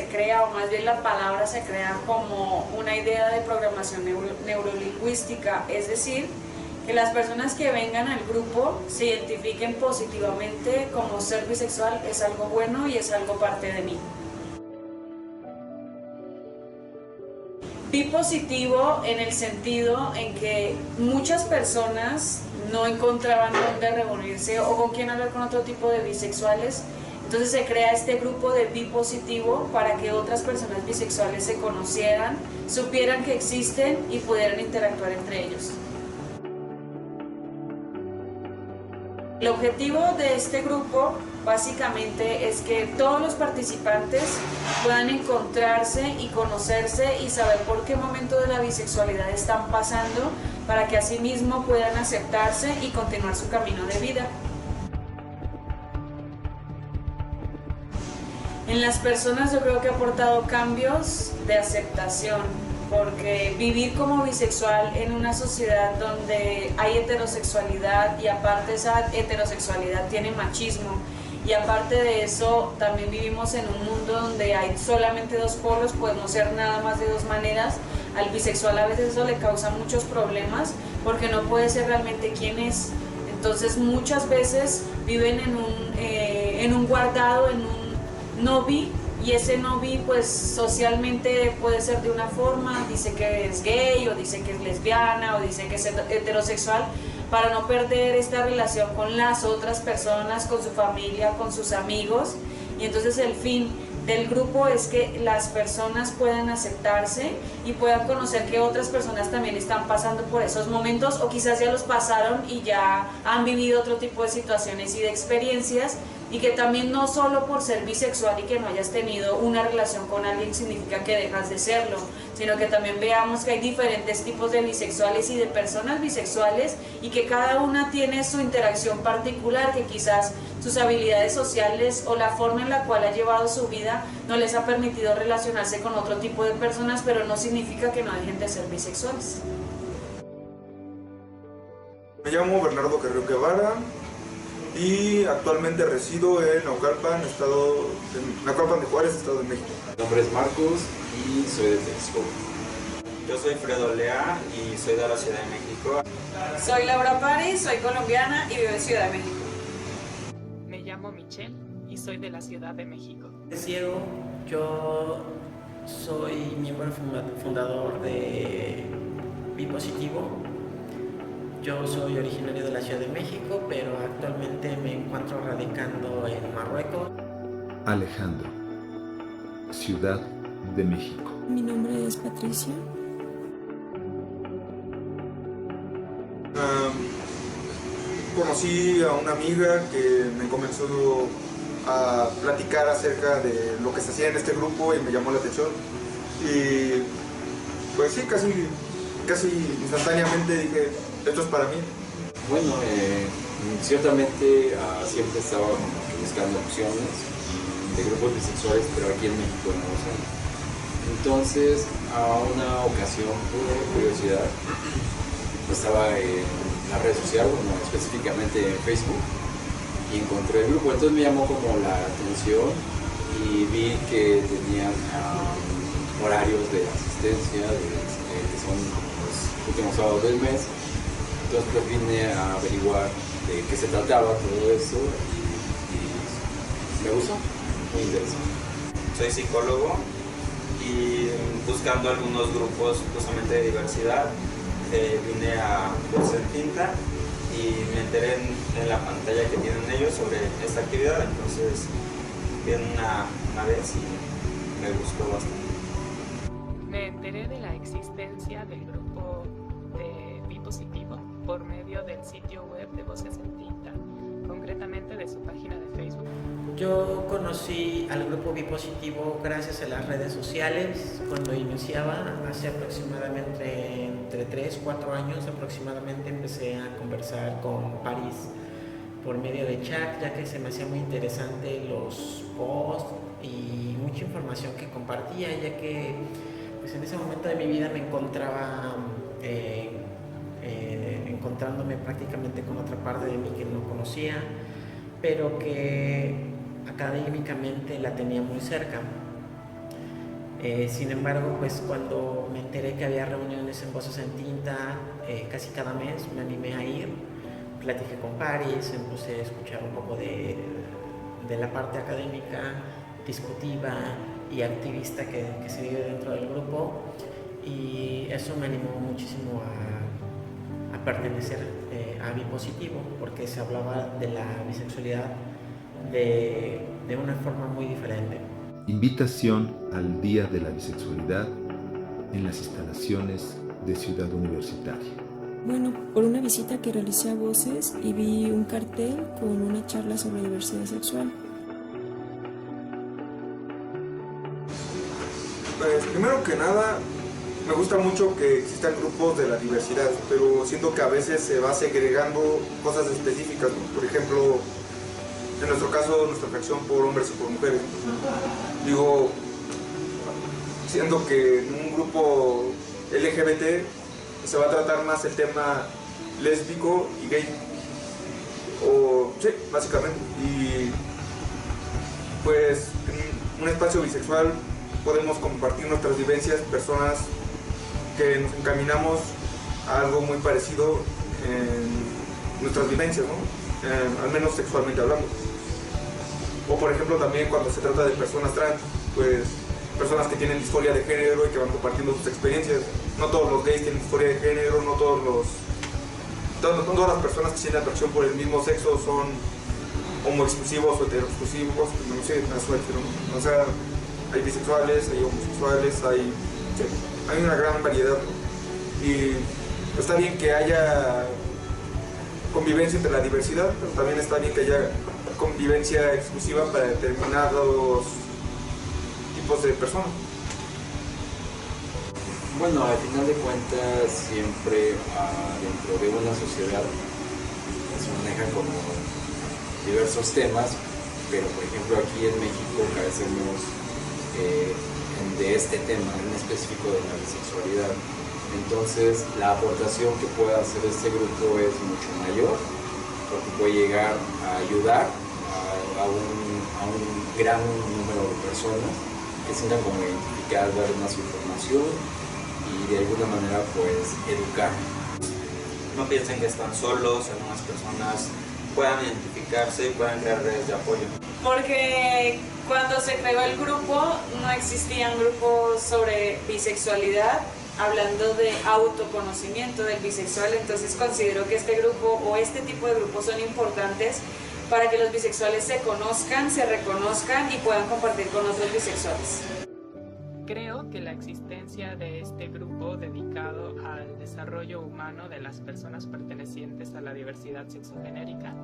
se crea, o más bien la palabra se crea como una idea de programación neurolingüística, es decir, que las personas que vengan al grupo se identifiquen positivamente como ser bisexual es algo bueno y es algo parte de mí. Bipositivo en el sentido en que muchas personas no encontraban dónde reunirse o con quién hablar con otro tipo de bisexuales, entonces se crea este grupo de bipositivo para que otras personas bisexuales se conocieran, supieran que existen y pudieran interactuar entre ellos. El objetivo de este grupo básicamente es que todos los participantes puedan encontrarse y conocerse y saber por qué momento de la bisexualidad están pasando para que asimismo puedan aceptarse y continuar su camino de vida. En las personas yo creo que ha aportado cambios de aceptación, porque vivir como bisexual en una sociedad donde hay heterosexualidad y aparte esa heterosexualidad tiene machismo y aparte de eso también vivimos en un mundo donde hay solamente dos polos, podemos ser nada más de dos maneras, al bisexual a veces eso le causa muchos problemas porque no puede ser realmente quién es. Entonces muchas veces viven en un guardado, en un no bi, y ese no bi pues socialmente puede ser de una forma, dice que es gay o dice que es lesbiana o dice que es heterosexual para no perder esta relación con las otras personas, con su familia, con sus amigos. Y entonces el fin del grupo es que las personas puedan aceptarse y puedan conocer que otras personas también están pasando por esos momentos o quizás ya los pasaron y ya han vivido otro tipo de situaciones y de experiencias, y que también no solo por ser bisexual y que no hayas tenido una relación con alguien significa que dejas de serlo, sino que también veamos que hay diferentes tipos de bisexuales y de personas bisexuales y que cada una tiene su interacción particular, que quizás sus habilidades sociales o la forma en la cual ha llevado su vida no les ha permitido relacionarse con otro tipo de personas, pero no significa que no dejen de ser bisexuales. Me llamo Bernardo Carrillo Guevara y actualmente resido en Naucalpan de Juárez, Estado de México. Mi nombre es Marcos y soy de Texcoco. Yo soy Fredo Lea y soy de la Ciudad de México. Soy Laura Pari, soy colombiana y vivo en Ciudad de México. Me llamo Michelle y soy de la Ciudad de México. Ciego, yo soy miembro fundador de Bipositivo. Yo soy originario de la Ciudad de México, pero actualmente me encuentro radicando en Marruecos. Alejandro, Ciudad de México. Mi nombre es Patricia. Conocí a una amiga que me comenzó a platicar acerca de lo que se hacía en este grupo y me llamó la atención. Y pues sí, casi instantáneamente dije, esto es para mí. Bueno, ciertamente siempre estaba como que buscando opciones de grupos bisexuales, pero aquí en México no los hay. Entonces, a una ocasión, por curiosidad, estaba en la red social, bueno, específicamente en Facebook, y encontré el grupo. Entonces me llamó como la atención y vi que tenían horarios de asistencia, que son los últimos sábados del mes. Entonces pues vine a averiguar de qué se trataba todo eso y me gustó, muy interesante. Soy psicólogo y buscando algunos grupos justamente de diversidad, vine a Voz en Tinta y me enteré en la pantalla que tienen ellos sobre esta actividad, entonces vine una vez y me gustó bastante. Me enteré de la existencia del grupo de Bipositivo por medio del sitio web de Voces en Tinta, concretamente de su página de Facebook. Yo conocí al grupo Bipositivo gracias a las redes sociales cuando iniciaba, hace aproximadamente entre 3 4 años aproximadamente empecé a conversar con París por medio de chat, ya que se me hacía muy interesante los posts y mucha información que compartía, ya que pues en ese momento de mi vida me encontraba encontrándome prácticamente con otra parte de mí que no conocía, pero que académicamente la tenía muy cerca. Sin embargo, pues cuando me enteré que había reuniones en Voces en Tinta casi cada mes, me animé a ir, platiqué con pares, empecé a escuchar un poco de la parte académica, discutiva y activista que se vive dentro del grupo, y eso me animó muchísimo a pertenecer a Bipositivo, porque se hablaba de la bisexualidad de una forma muy diferente. Invitación al Día de la Bisexualidad en las instalaciones de Ciudad Universitaria. Bueno, por una visita que realicé a Voces y vi un cartel con una charla sobre diversidad sexual. Pues, primero que nada, me gusta mucho que existan grupos de la diversidad, pero siento que a veces se va segregando cosas específicas, ¿no? Por ejemplo, en nuestro caso, nuestra atracción por hombres y por mujeres. Digo, siendo que en un grupo LGBT se va a tratar más el tema lésbico y gay. O, sí, básicamente. Y pues en un espacio bisexual podemos compartir nuestras vivencias, personas que nos encaminamos a algo muy parecido en nuestras vivencias, ¿no? Al menos sexualmente hablando. O por ejemplo también cuando se trata de personas trans, pues personas que tienen disforia de género y que van compartiendo sus experiencias. No todos los gays tienen disforia de género, no todas las personas que sienten atracción por el mismo sexo son homoexclusivos o heteroexclusivos, no sé, me suena, ¿no? O sea, hay bisexuales, hay homosexuales, hay una gran variedad, ¿no? Y está bien que haya convivencia entre la diversidad, pero también está bien que haya convivencia exclusiva para determinados tipos de personas. Bueno, al final de cuentas, siempre dentro de una sociedad se manejan como diversos temas, pero por ejemplo aquí en México carecemos de este tema en específico de la bisexualidad. Entonces la aportación que pueda hacer este grupo es mucho mayor, porque puede llegar a ayudar a un gran número de personas que se sientan como identificadas, dar más información y de alguna manera pues educar. No piensen que están solos, algunas personas puedan identificarse y puedan crear redes de apoyo. Porque cuando se creó el grupo no existían grupos sobre bisexualidad hablando de autoconocimiento del bisexual, entonces considero que este grupo o este tipo de grupos son importantes para que los bisexuales se conozcan, se reconozcan y puedan compartir con otros bisexuales. Creo que la existencia de este grupo dedicado al desarrollo humano de las personas pertenecientes a la diversidad sexogenérica,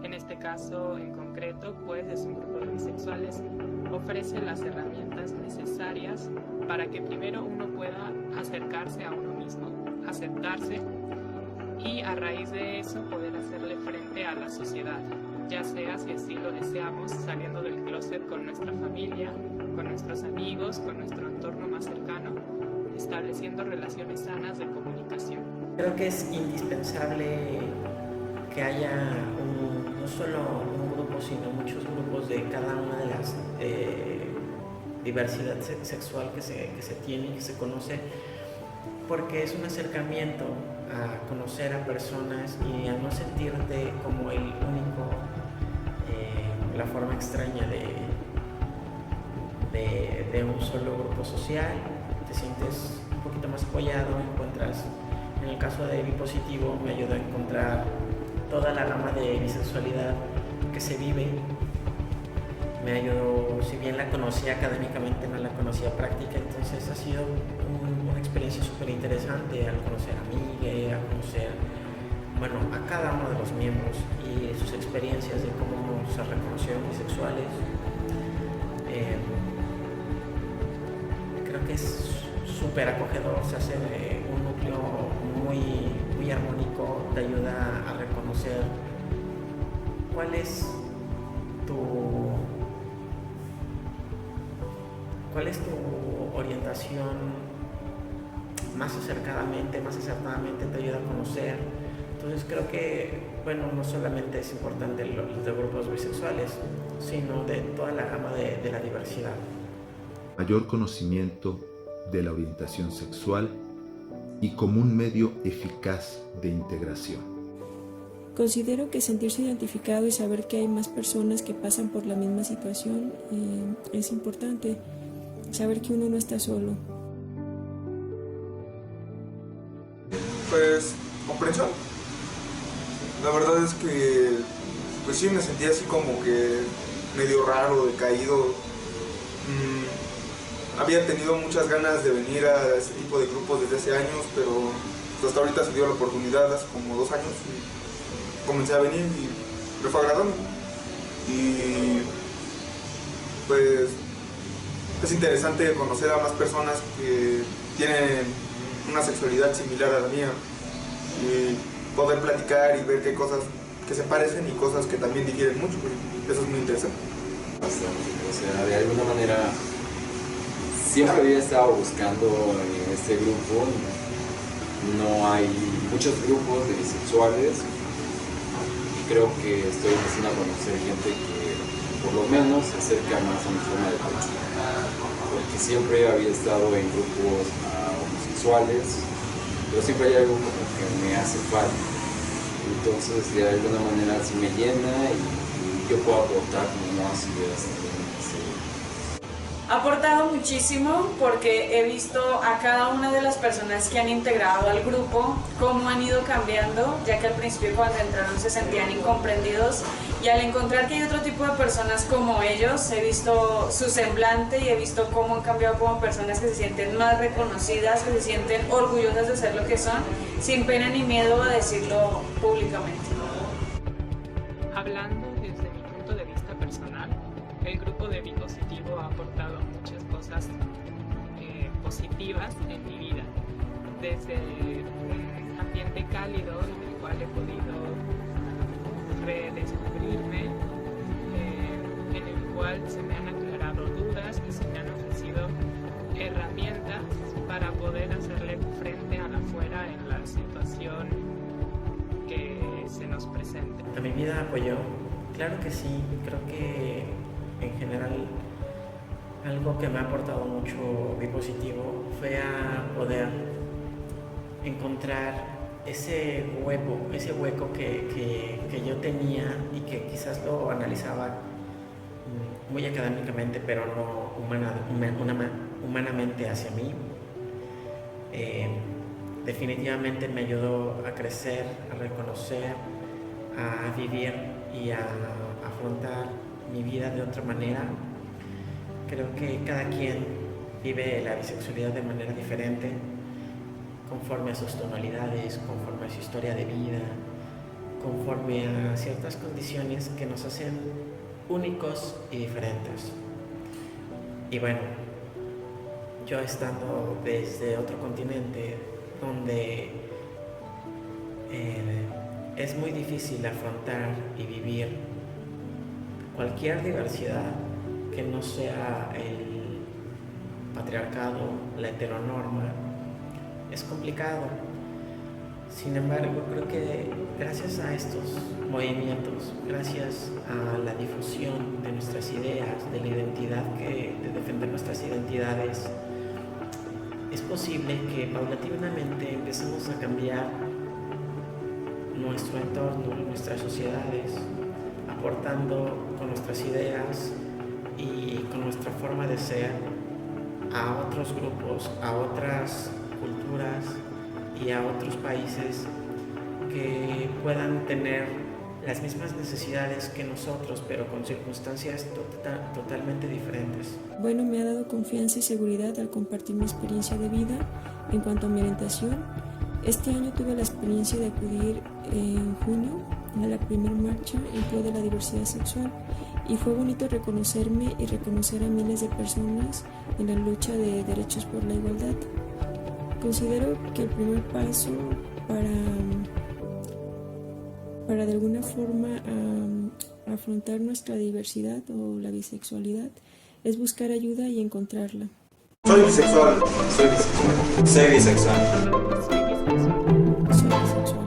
en este caso en concreto pues es un grupo de bisexuales, ofrece las herramientas necesarias para que primero uno pueda acercarse a uno mismo, aceptarse y a raíz de eso poder hacerle frente a la sociedad, ya sea, si así lo deseamos, saliendo del closet con nuestra familia, con nuestros amigos, con nuestro entorno más cercano, estableciendo relaciones sanas de comunicación. Creo que es indispensable que haya no solo un grupo, sino muchos grupos de cada una de las diversidad sexual que se tiene y que se conoce, porque es un acercamiento a conocer a personas y a no sentirte como el único, la forma extraña de un solo grupo social. Te sientes un poquito más apoyado, encuentras, en el caso de Bipositivo me ayudó a encontrar toda la gama de bisexualidad que se vive. Me ayudó, si bien la conocía académicamente, no la conocía práctica, entonces ha sido una experiencia súper interesante al conocer a Miguel, a conocer, bueno, a cada uno de los miembros y sus experiencias de cómo se reconocieron bisexuales. Creo que es súper acogedor, se hace un núcleo muy armónico, te ayuda a reconocer cuál es tu orientación más acertadamente, te ayuda a conocer. Entonces creo que, bueno, no solamente es importante los de grupos bisexuales, sino de toda la gama de la diversidad. mayor conocimiento de la orientación sexual y como un medio eficaz de integración. Considero que sentirse identificado y saber que hay más personas que pasan por la misma situación es importante, saber que uno no está solo. Pues, comprensión. La verdad es que, pues sí, me sentía así como que medio raro, decaído. Había tenido muchas ganas de venir a este tipo de grupos desde hace años, pero pues, hasta ahorita se dio la oportunidad, hace como 2 años, y comencé a venir y me fue agradando. Y pues es interesante conocer a más personas que tienen una sexualidad similar a la mía y poder platicar y ver que hay cosas que se parecen y cosas que también difieren mucho. Eso es muy interesante. Bastante. O sea, de alguna manera siempre había estado buscando en este grupo. No hay muchos grupos de bisexuales y creo que estoy empezando a conocer gente que por lo menos se acerca más a mi forma de pensar, porque siempre había estado en grupos homosexuales, pero siempre hay algo como que me hace falta. Entonces de alguna manera sí me llena y yo puedo aportar como nuevas ideas también. Ha aportado muchísimo porque he visto a cada una de las personas que han integrado al grupo cómo han ido cambiando, ya que al principio cuando entraron se sentían incomprendidos y al encontrar que hay otro tipo de personas como ellos, he visto su semblante y he visto cómo han cambiado como personas que se sienten más reconocidas, que se sienten orgullosas de ser lo que son, sin pena ni miedo a decirlo públicamente. Hablando desde mi punto de vista personal, el grupo de Bipositivo ha aportado muchas cosas positivas en mi vida, desde un ambiente cálido en el cual he podido redescubrirme, en el cual se me han aclarado dudas y se me han ofrecido herramientas para poder hacerle frente a la afuera en la situación que se nos presente. ¿A mi vida apoyó? Claro que sí, creo que en general algo que me ha aportado mucho Bipositivo fue a poder encontrar ese hueco que yo tenía y que quizás lo analizaba muy académicamente, pero no humanamente hacia mí. Definitivamente me ayudó a crecer, a reconocer, a vivir y a afrontar mi vida de otra manera. Creo que cada quien vive la bisexualidad de manera diferente, conforme a sus tonalidades, conforme a su historia de vida, conforme a ciertas condiciones que nos hacen únicos y diferentes. Y bueno, yo estando desde otro continente donde es muy difícil afrontar y vivir cualquier diversidad que no sea el patriarcado, la heteronorma, es complicado. Sin embargo, creo que gracias a estos movimientos, gracias a la difusión de nuestras ideas, de la identidad, de defender nuestras identidades, es posible que paulatinamente empecemos a cambiar nuestro entorno, nuestras sociedades, aportando con nuestras ideas y con nuestra forma de ser a otros grupos, a otras culturas y a otros países que puedan tener las mismas necesidades que nosotros, pero con circunstancias totalmente diferentes. Bueno, me ha dado confianza y seguridad al compartir mi experiencia de vida en cuanto a mi orientación. Este año tuve la experiencia de acudir en junio a la primera marcha en pro de la diversidad sexual y fue bonito reconocerme y reconocer a miles de personas en la lucha de derechos por la igualdad. Considero que el primer paso para de alguna forma afrontar nuestra diversidad o la bisexualidad es buscar ayuda y encontrarla. Soy bisexual. Soy bisexual. Soy bisexual. Soy bisexual.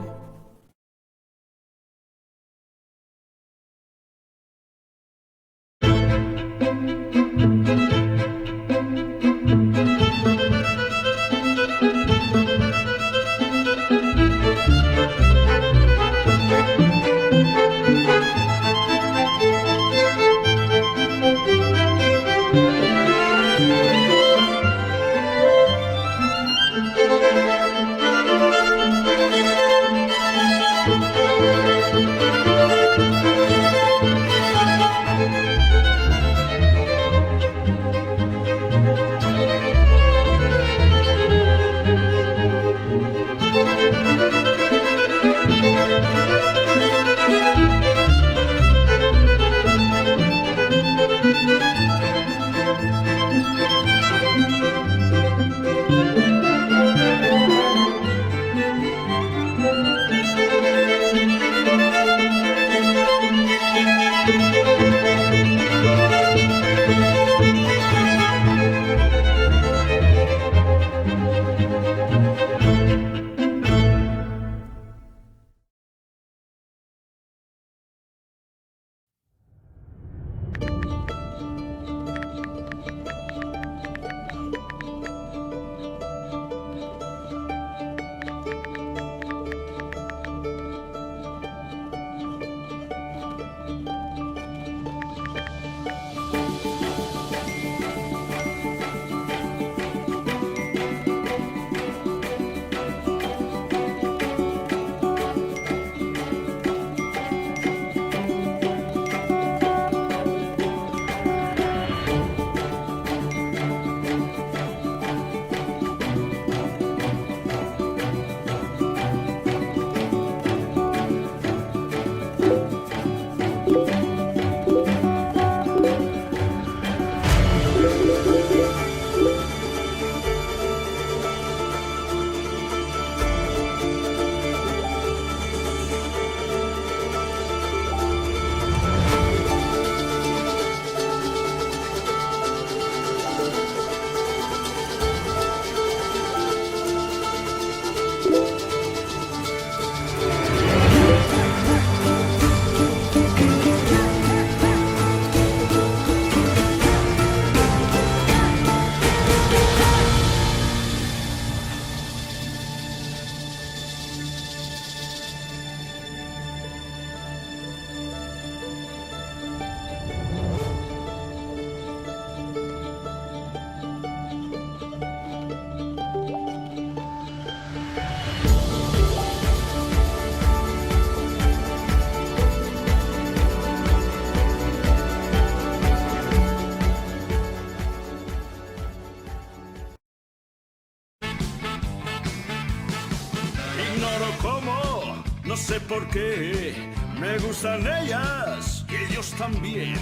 sé por qué me gustan ellas y ellos también.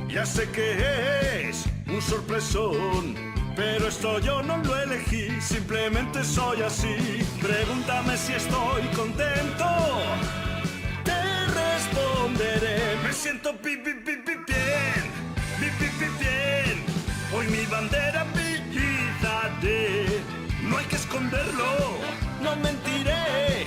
Ya sé que es un sorpresón, pero esto yo no lo elegí, simplemente soy así. Pregúntame si estoy contento, te responderé. Me siento bien, bien. Hoy mi bandera daré. No hay que esconderlo, no mentiré.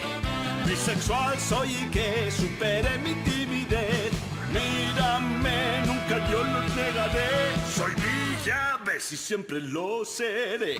Bisexual soy y que supere mi timidez. Mírame, nunca yo lo negaré. Soy Villa, ves y siempre lo seré.